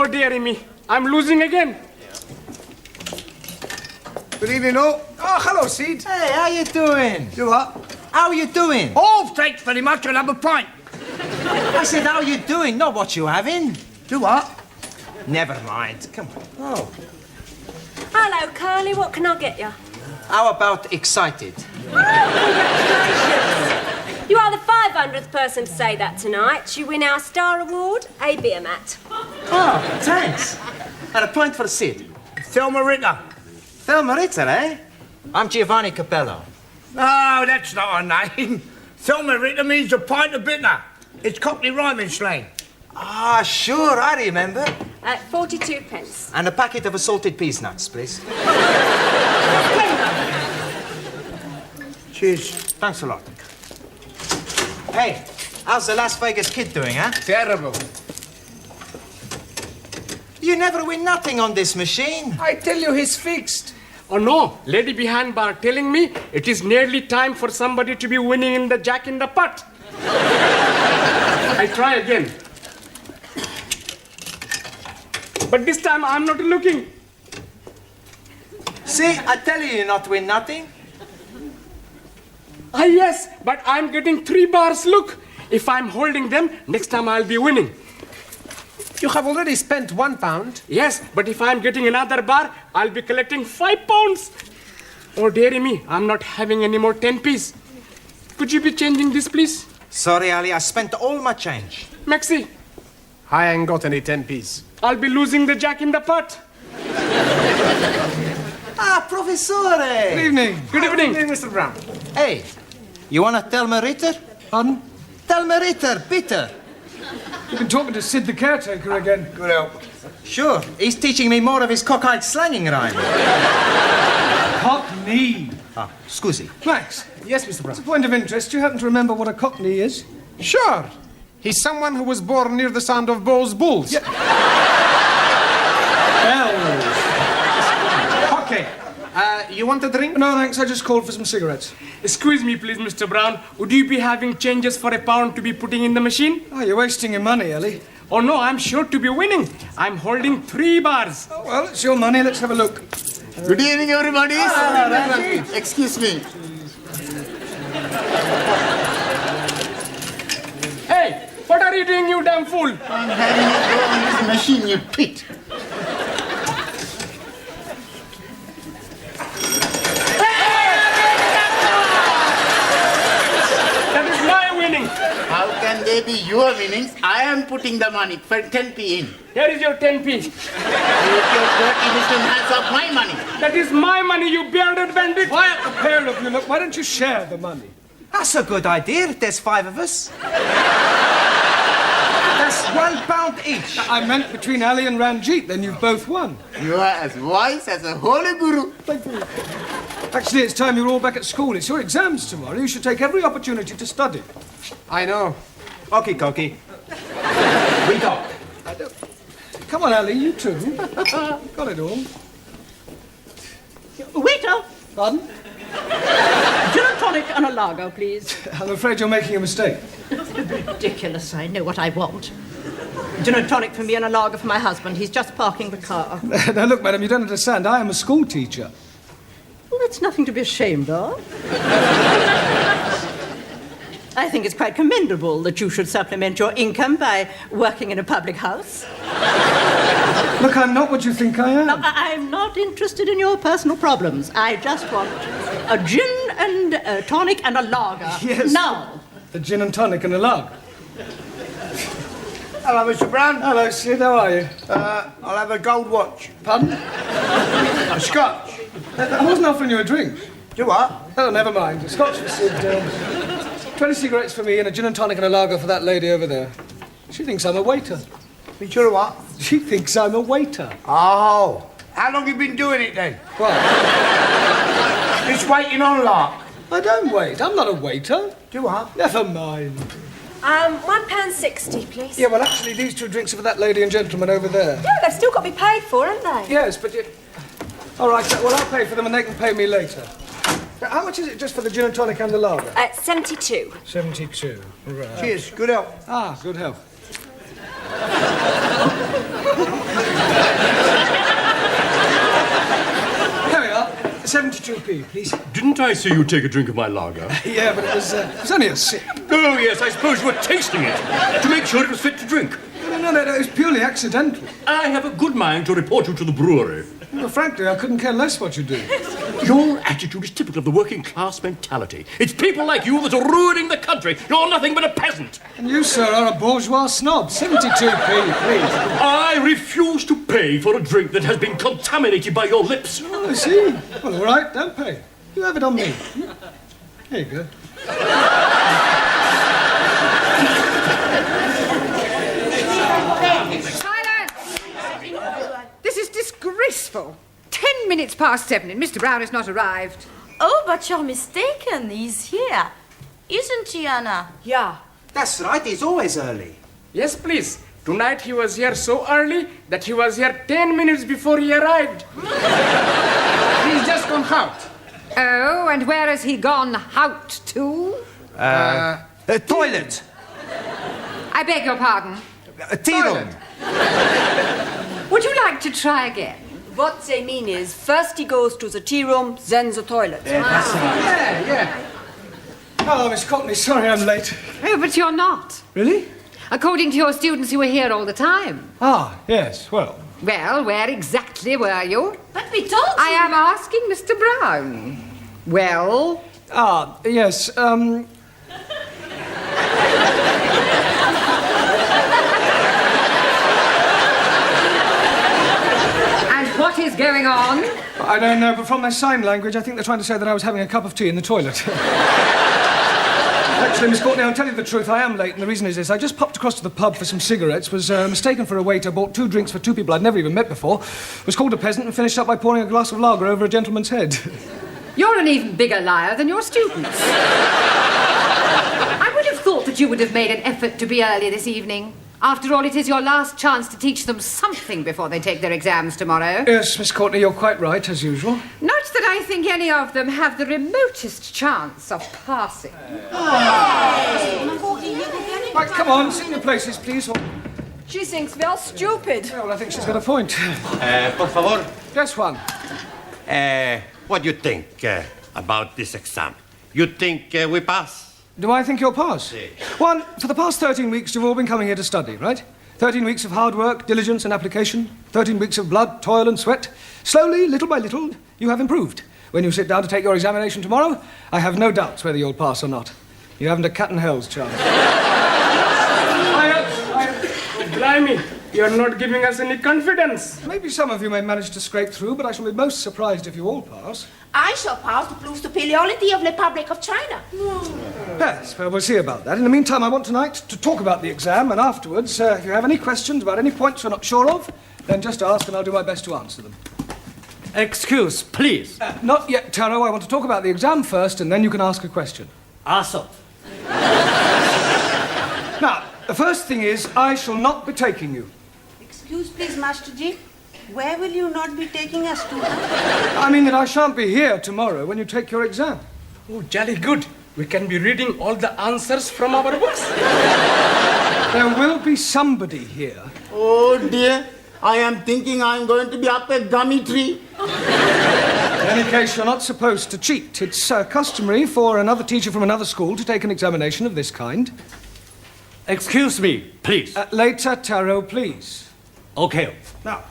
dearie me. I'm losing again. Good evening, all. Oh, hello, Sid. Hey, how you doing? Do what? How you doing? Oh, thanks very much. I'll have a pint. I said, how you doing? Not what you having. Do what? Never mind. Come on. Oh. Hello, Curly. What can I get you? How about excited? You are the 500th person to say that tonight. You win our Star Award, a beer mat. Oh, thanks. And a pint for Sid. Thelma Ritter. Thelma Ritter, eh? I'm Giovanni Capello. No, that's not her name. Thelma Ritter means a pint of bitter. It's Cockney rhyming slang. Ah, sure, I remember. 42 pence. And a packet of assorted peas nuts, please. Cheers. Thanks a lot. Hey, how's the Las Vegas kid doing, huh? Terrible. You never win nothing on this machine. I tell you, he's fixed. Oh no, lady behind bar telling me it is nearly time for somebody to be winning in the Jack in the Pot. I try again. But this time I'm not looking. See, I tell you, you not win nothing. Ah yes, but I'm getting 3 bars. Look, if I'm holding them, next time I'll be winning. You have already spent £1. Yes, but if I'm getting another bar, I'll be collecting £5. Oh, dearie me, I'm not having any more 10p's. Could you be changing this, please? Sorry, Ali, I spent all my change. Maxi, I ain't got any 10p's. I'll be losing the Jack in the Pot. Ah, Professore! Good evening. Good evening. Mr. Brown. Hey, you want a Thelma Ritter? Pardon? Thelma Ritter, bitter. You've been talking to Sid the caretaker again. Good help. Sure, he's teaching me more of his cockeyed slanging rhyme. Cockney. Ah, scusi. Max. Yes, Mr. Brown. As a point of interest, do you happen to remember what a Cockney is? Sure. He's someone who was born near the sound of Bow's bulls. Yeah. Bells. Okay. You want a drink? No, thanks. I just called for some cigarettes. Excuse me, please, Mr. Brown. Would you be having changes for £1 to be putting in the machine? Oh, you're wasting your money, Ellie. Oh, no, I'm sure to be winning. I'm holding 3 bars. Oh, well, it's your money. Let's have a look. Good evening, everybody. Excuse me. Hey, what are you doing, you damn fool? I'm having a go on this machine, you pit. That is my winning. How can they be your winnings? I am putting the money for 10p in. Here is your 10p. Take your dirty little hands off my money. That is my money, you bearded bandit. Quiet, the pair of you. Look, why don't you share the money? That's a good idea. There's 5 of us. That's £1 each. I meant between Ali and Ranjit, then you've both won. You are as wise as a holy guru. Actually, it's time you're all back at school. It's your exams tomorrow. You should take every opportunity to study. I know. Okie dokie. We go. Come on, Ali, you too. Got it all. Waiter, Pardon? gin and tonic and a lager, please. I'm afraid you're making a mistake. Ridiculous, I know what I want. Gin and tonic for me and a lager for my husband. He's just parking the car. Now, look, madam, you don't understand. I am a school teacher. Well, that's nothing to be ashamed of. I think it's quite commendable that you should supplement your income by working in a public house. Look, I'm not what you think I am. Now, I'm not interested in your personal problems. I just want a gin and a tonic and a lager. Yes. Now. The gin and tonic and a lager. Hello, Mr. Brown. Hello, Sid, how are you? I'll have a gold watch. Pardon? A scotch. I wasn't offering you a drink. Do what? Oh, never mind. A scotch for Sid. 20 cigarettes for me and a gin and tonic and a lager for that lady over there. She thinks I'm a waiter. You sure of what? She thinks I'm a waiter. Oh. How long you been doing it then? What? Just waiting on lark. I don't wait. I'm not a waiter. Do what? Never mind. £1.60, please. Yeah, well, actually, these 2 drinks are for that lady and gentleman over there. Yeah, they've still got to be paid for, haven't they? Yes, but you... All right, well, I'll pay for them and they can pay me later. Now, how much is it just for the gin and tonic and the lager? 72. 72. Right. Cheers. Good help. Ah, good health. Here we are. 72p, please. Didn't I see you take a drink of my lager? Yeah, but it was only a sip. Oh, yes, I suppose you were tasting it to make sure it was fit to drink. No, it was purely accidental. I have a good mind to report you to the brewery. Well, frankly, I couldn't care less what you do. Your attitude is typical of the working class mentality. It's people like you that are ruining the country. You're nothing but a peasant. And you, sir, are a bourgeois snob. 72p, please. I refuse to pay for a drink that has been contaminated by your lips. Oh, I see. Well, all right, don't pay. You have it on me. Here you go. Silence! This is disgraceful. 10 minutes past 7 and Mr. Brown has not arrived. Oh, but you're mistaken. He's here. Isn't he, Anna? Yeah. That's right, he's always early. Yes, please. Tonight he was here so early that he was here 10 minutes before he arrived. He's just gone out. Oh, and where has he gone out to? Toilet. I beg your pardon. Tea room. Would you like to try again? What they mean is, first he goes to the tea room, then the toilet. Yeah. Oh, Miss Cockney, sorry I'm late. Oh, but you're not. Really? According to your students, you were here all the time. Ah, yes, well. Well, where exactly were you? But we told you. I am asking Mr. Brown. Well? Ah, yes, And what is going on? I don't know, but from their sign language, I think they're trying to say that I was having a cup of tea in the toilet. Actually, Miss Courtney, I'll tell you the truth, I am late, and the reason is this. I just popped across to the pub for some cigarettes, was mistaken for a waiter, bought 2 drinks for 2 people I'd never even met before, was called a peasant, and finished up by pouring a glass of lager over a gentleman's head. You're an even bigger liar than your students. I would have thought that you would have made an effort to be early this evening. After all, it is your last chance to teach them something before they take their exams tomorrow. Yes, Miss Courtney, you're quite right, as usual. Not that I think any of them have the remotest chance of passing. Right, come on, sit in your places, please. She thinks we are stupid. Well, I think she's got a point. Por favor. Yes, Juan. What do you think about this exam? You think we pass? Do I think you'll pass? Si. Juan, for the past 13 weeks, you've all been coming here to study, right? 13 weeks of hard work, diligence and application. 13 weeks of blood, toil and sweat. Slowly, little by little, you have improved. When you sit down to take your examination tomorrow, I have no doubts whether you'll pass or not. You haven't a cat and hell's chance. Blimey, you're not giving us any confidence. Maybe some of you may manage to scrape through, but I shall be most surprised if you all pass. I shall pass to prove the superiority of the Republic of China. Yes, well, we'll see about that. In the meantime, I want tonight to talk about the exam, and afterwards, if you have any questions about any points you're not sure of, then just ask and I'll do my best to answer them. Excuse, please. Not yet, Taro. I want to talk about the exam first, and then you can ask a question. Awesome. Now, the first thing is, I shall not be taking you. Excuse, please, Master Ji. Where will you not be taking us to? I mean that I shan't be here tomorrow when you take your exam. Oh, jolly good. We can be reading all the answers from our books. There will be somebody here. Oh dear, I am thinking I'm going to be up a gummy tree. In any case, you're not supposed to cheat. It's customary for another teacher from another school to take an examination of this kind. Excuse me, please. Later, Taro, please. Okay. Now,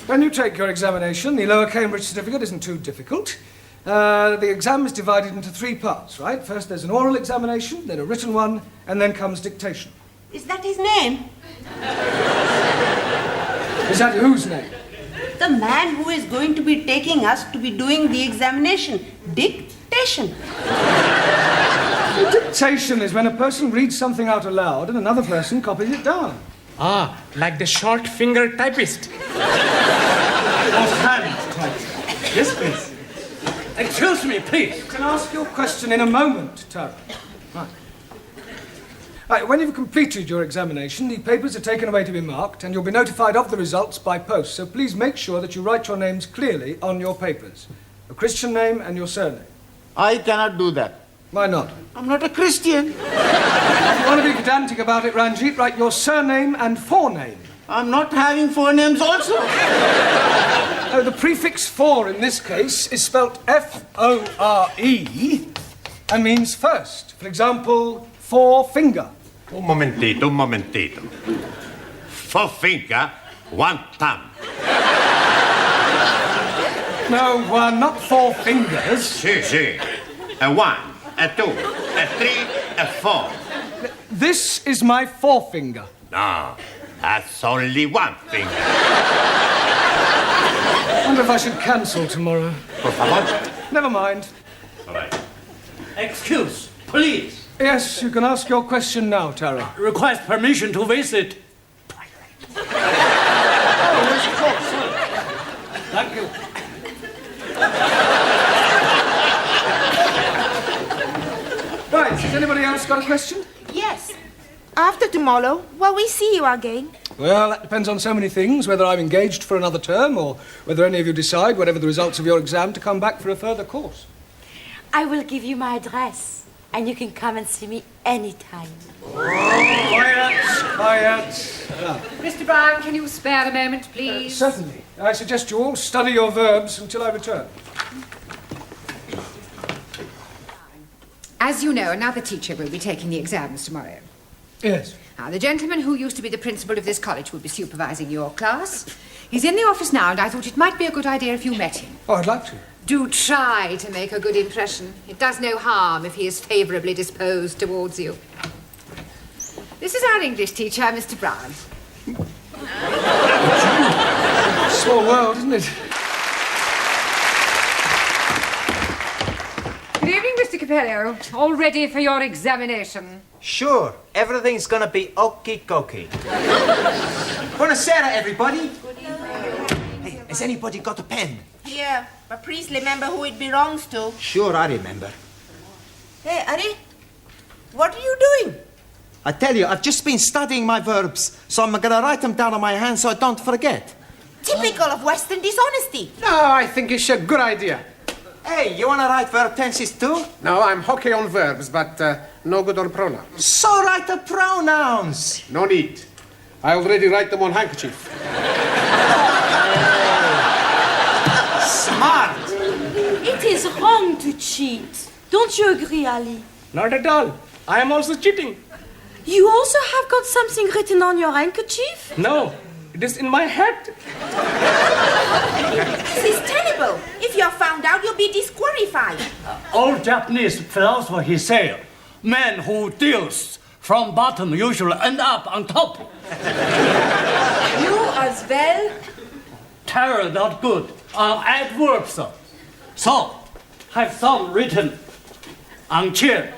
when you take your examination, the Lower Cambridge certificate isn't too difficult. The exam is divided into 3 parts, right? First there's an oral examination, then a written one, and then comes dictation. Is that his name? Is that whose name? The man who is going to be taking us to be doing the examination. Dictation. Dictation is when a person reads something out aloud and another person copies it down. Ah, like the short finger typist. Hand type. Yes, please. Excuse me, please. You can ask your question in a moment, Taro. Right. Right, when you've completed your examination, the papers are taken away to be marked, and you'll be notified of the results by post. So please make sure that you write your names clearly on your papers. A Christian name and your surname. I cannot do that. Why not? I'm not a Christian. You want to be pedantic about it, Ranjit, write your surname and forename. I'm not having forenames also. Oh, the prefix for in this case is spelt F-O-R-E and means first. For example, forefinger. Un momentito. Forefinger, one thumb. No, not four fingers. Si. A 1, a 2, a 3, a 4. This is my forefinger. No, that's only one finger. I wonder if I should cancel tomorrow. Por favor. Never mind. All right. Excuse, please. Yes, you can ask your question now, Tara. Request permission to visit. Thank you. Right, has anybody else got a question? Yes. After tomorrow, will we see you again? Well, that depends on so many things, whether I'm engaged for another term or whether any of you decide, whatever the results of your exam, to come back for a further course. I will give you my address, and you can come and see me anytime. Quiet. Mr. Brown, can you spare a moment, please? Certainly. I suggest you all study your verbs until I return. As you know, another teacher will be taking the exams tomorrow. Yes. Now, the gentleman who used to be the principal of this college will be supervising your class. He's in the office now, and I thought it might be a good idea if you met him. Oh, I'd like to. Do try to make a good impression. It does no harm if he is favourably disposed towards you. This is our English teacher, Mr. Brown. Small world, isn't it? Good evening, Mr. Capello. All ready for your examination? Sure, everything's gonna be okie-dokie. Buonasera, everybody. Hey, has anybody got a pen? Here, but please remember who it belongs to. Sure, I remember. Hey, Ari, what are you doing? I tell you, I've just been studying my verbs, so I'm gonna write them down on my hand so I don't forget. Typical of Western dishonesty. No, I think it's a good idea. Hey, you wanna write verb tenses too? No, I'm hockey on verbs, but no good on pronouns. So write the pronouns. No need. I already write them on handkerchief. Smart. It is wrong to cheat. Don't you agree, Ali? Not at all. I am also cheating. You also have got something written on your handkerchief? No, it is in my head. This is terrible. If you're found out, you'll be disqualified. Old Japanese philosopher, he said, man who deals from bottom usually end up on top. You as well? Terror not good. Adverbs. So, have some written on chair.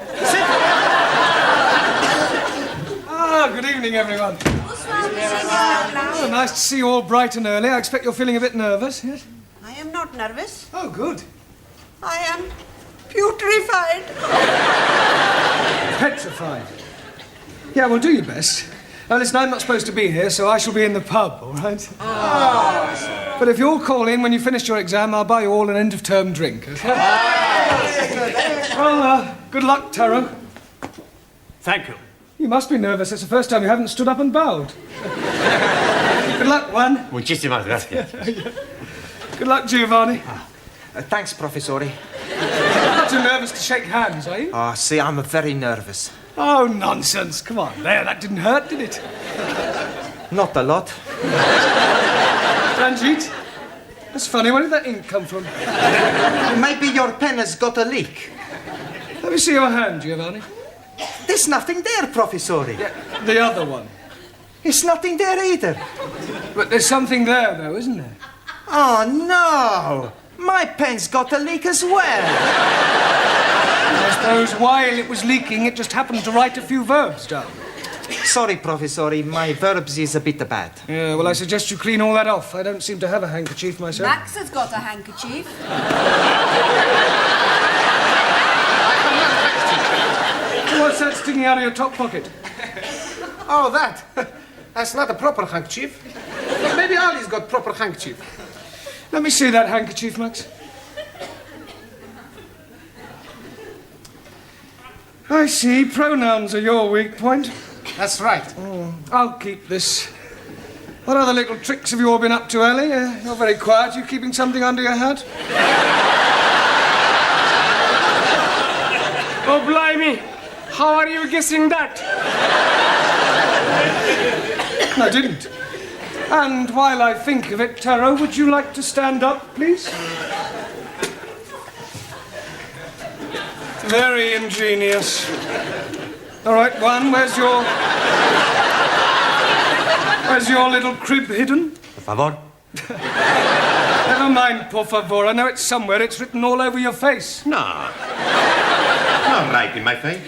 Good evening, everyone. Oh, nice to see you all bright and early. I expect you're feeling a bit nervous, yes? I am not nervous. Oh, good. I am putrefied. Petrified. Yeah, well, do your best. Now, listen, I'm not supposed to be here, so I shall be in the pub, all right? Oh. But if you all call in when you finish your exam, I'll buy you all an end-of-term drink, okay? Well, good luck, Taro. Thank you. You must be nervous. It's the first time you haven't stood up and bowed. Good luck, Juan. Muchísimas gracias. Good luck, Giovanni. Thanks, Professore. You're not too nervous to shake hands, are you? Oh, see, I'm very nervous. Oh, nonsense. Come on. There, that didn't hurt, did it? Not a lot. Ranjit, that's funny. Where did that ink come from? Maybe your pen has got a leak. Let me see your hand, Giovanni. There's nothing there, Professore. Yeah, the other one. It's nothing there either. But there's something there, though, isn't there? Oh, no. My pen's got a leak as well. I suppose while it was leaking, it just happened to write a few verbs down. Sorry, Professore, my verbs is a bit bad. Yeah, well, I suggest you clean all that off. I don't seem to have a handkerchief myself. Max has got a handkerchief. What's that sticking out of your top pocket? Oh, that. That's not a proper handkerchief. But maybe Ali's got proper handkerchief. Let me see that handkerchief, Max. I see. Pronouns are your weak point. That's right. I'll keep this. What other little tricks have you all been up to, Ellie? You're very quiet. You keeping something under your hat? Oh, blimey. How are you guessing that? I didn't. And while I think of it, Taro, would you like to stand up, please? Very ingenious. All right, one, where's your little crib hidden? Por favor. Never mind, por favor. I know it's somewhere. It's written all over your face. No. Not right in my face.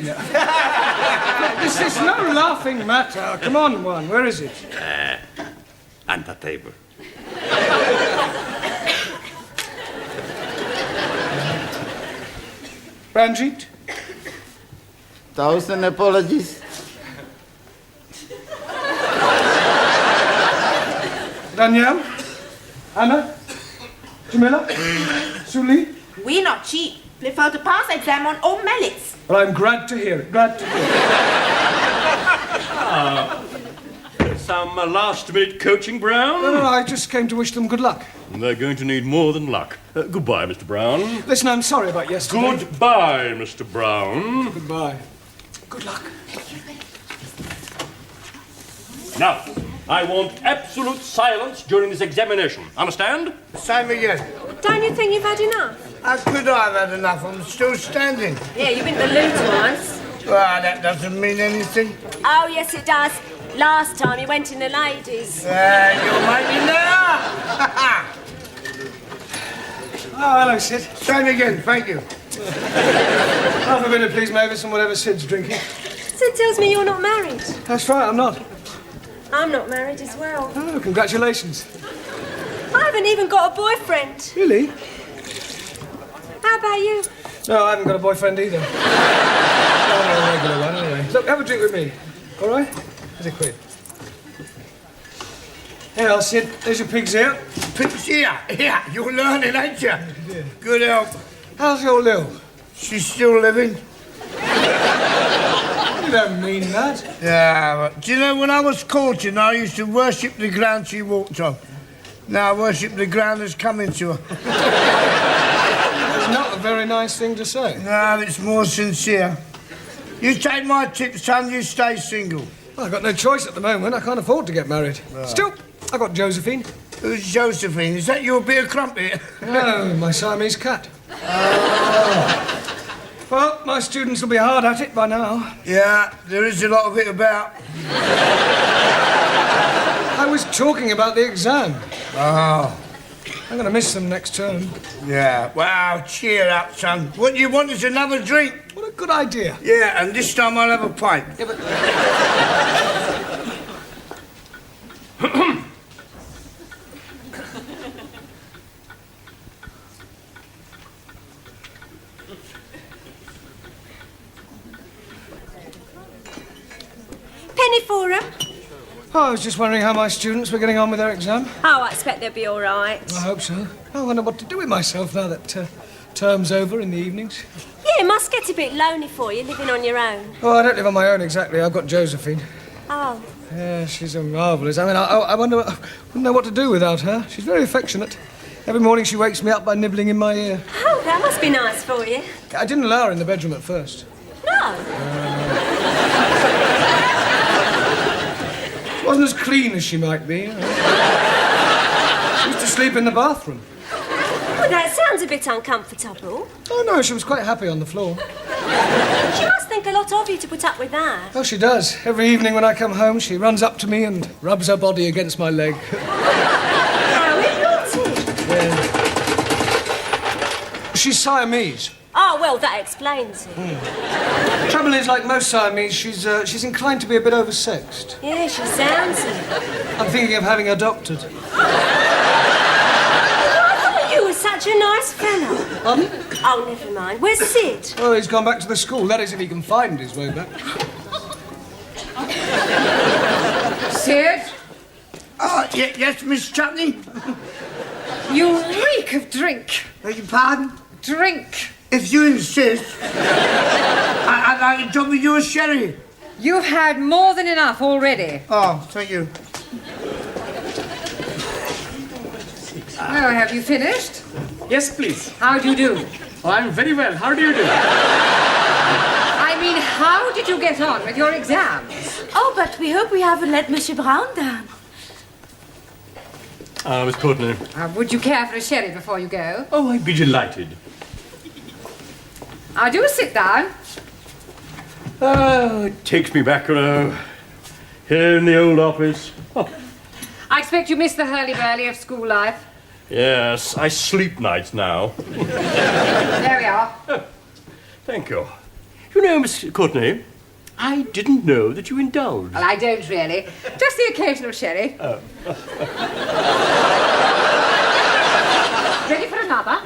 This is no laughing matter. Come on, one. Where is it? On the table. Ranjit? 1,000 apologies. Danielle? Anna? Jamila? Suli? We not cheap. Prefer to pass exam on old merits. Well, I'm glad to hear it. Glad to hear it. Some last-minute coaching, Brown? No, I just came to wish them good luck. They're going to need more than luck. Goodbye, Mr. Brown. Listen, I'm sorry about yesterday. Goodbye, Mr. Brown. Goodbye. Good luck. Now, I want absolute silence during this examination. Understand? Same again. Don't you think you've had enough? How could I have had enough? I'm still standing. Yeah, you've been to the loo twice. Well, that doesn't mean anything. Oh, yes, it does. Last time you went in the ladies. You're making now. Oh, hello, Sid. Same again, thank you. Half a minute, please, Mavis, and whatever Sid's drinking. Sid tells me you're not married. That's right, I'm not. I'm not married as well. Oh, congratulations. I haven't even got a boyfriend. Really? How about you? No, I haven't got a boyfriend either. Not a regular one, anyway. Look, have a drink with me. All right? Here's a quid. Here, Sid. There's your pig's ear. Pig's ear? Yeah, you're learning, ain't you? Yeah. Good help. How's your Lil? She's still living. You don't mean that. Yeah, but do you know, when I was courting, I used to worship the ground she walked on. Now I worship the ground that's coming to her. It's not a very nice thing to say. No, it's more sincere. You take my tip, son, you stay single. Well, I've got no choice at the moment. I can't afford to get married. Right. Still, I've got Josephine. Who's Josephine? Is that your beer crumpet? No, my Siamese cat. Well, my students will be hard at it by now. Yeah, there is a lot of it about. I was talking about the exam. Oh. I'm going to miss them next term. Yeah, well, cheer up, son. What you want is another drink. What a good idea. Yeah, and this time I'll have a pint. Yeah, but... Penny for 'em. Oh, I was just wondering how my students were getting on with their exam. Oh, I expect they'll be all right. I hope so. I wonder what to do with myself now that term's over in the evenings. Yeah, it must get a bit lonely for you, living on your own. Oh, I don't live on my own exactly. I've got Josephine. Oh. Yeah, she's a marvellous. I mean, I wouldn't know what to do without her. She's very affectionate. Every morning she wakes me up by nibbling in my ear. Oh, that must be nice for you. I didn't allow her in the bedroom at first. No. She wasn't as clean as she might be. She used to sleep in the bathroom. Well, that sounds a bit uncomfortable. Oh, no, she was quite happy on the floor. She must think a lot of you to put up with that. Oh, she does. Every evening when I come home, she runs up to me and rubs her body against my leg. How naughty. Yeah. She's Siamese. Oh, well, that explains it. Trouble is, like most Siamese, she's inclined to be a bit oversexed. Yeah, she sounds it. I'm thinking of having her doctored. I thought you were such a nice fellow. Pardon? Oh, never mind. Where's Sid? Oh, he's gone back to the school. That is, if he can find his way back. Sid? Oh, yes, Miss Chutney? You reek of drink. Beg your pardon? Drink. If you insist. I I'd like a job with your sherry. You've had more than enough already. Oh, thank you. Oh, have you finished? Yes, please. How do you do? Oh, I'm very well. How do you do? I mean, how did you get on with your exams? Oh, but we hope we haven't let Monsieur Brown down. Miss Courtney. Would you care for a sherry before you go? Oh, I'd be delighted. Do sit down. It takes me back, here in the old office. Oh, I expect you miss the hurly-burly of school life. yes, I sleep nights now. There we are. Thank you. You know, Miss Courtney, I didn't know that you indulged. Well, I don't really. Just the occasional sherry. Ready for another?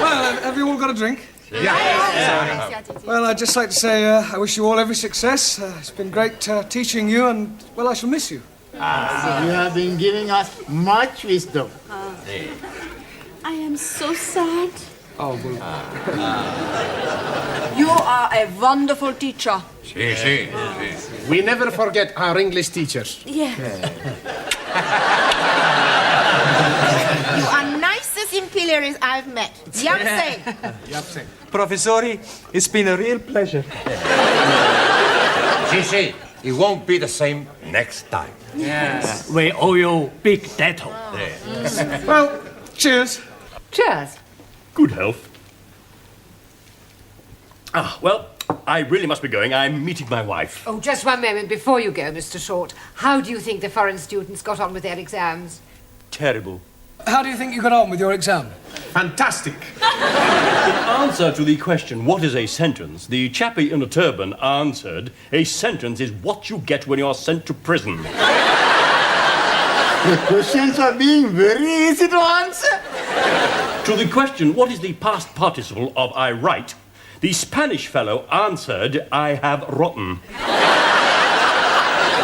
Well, have you all got a drink? Yeah. Well, I'd just like to say I wish you all every success. It's been great teaching you, and, well, I shall miss you. You have been giving us much wisdom. I am so sad. Oh, well. You are a wonderful teacher. We never forget our English teachers. Yeah. You are nicest imperials I've met. Yapsay. Professori, it's been a real pleasure. See, it won't be the same next time. Yes. We owe you big debt. Well, cheers. Cheers. Good health. Well, I really must be going. I'm meeting my wife. Oh, just one moment before you go, Mr. Short. How do you think the foreign students got on with their exams? Terrible. How do you think you got on with your exam? Fantastic. In answer to the question, what is a sentence, the chappie in a turban answered, a sentence is what you get when you're sent to prison. The questions are being very easy to answer. To the question, what is the past participle of I write, the Spanish fellow answered, I have rotten.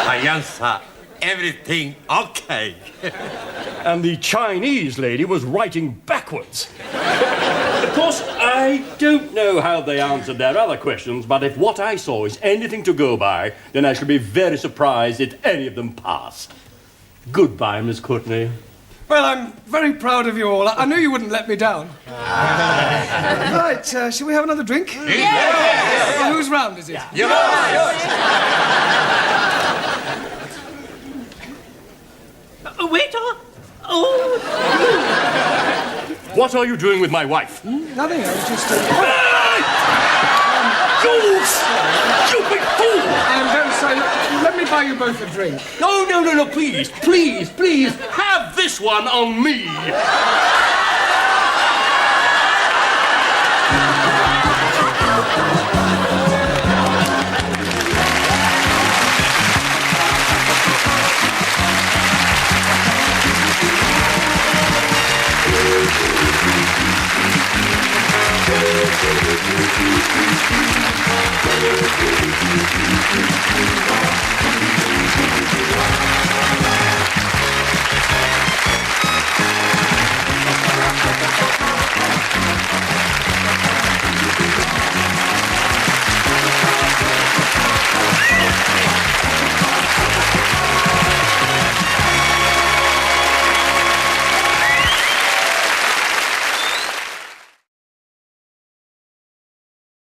I answer everything okay. And the Chinese lady was writing backwards. Of course, I don't know how they answered their other questions, but if what I saw is anything to go by, then I shall be very surprised if any of them pass. Goodbye, Miss Courtney. Well, I'm very proud of you all. I knew you wouldn't let me down. Right, shall we have another drink? Yes. Well, whose round is it? Waiter! Oh! What are you doing with my wife? Nothing, I was just... You stupid fool! I'm very sorry. Let me buy you both a drink. No, please, have this one on me.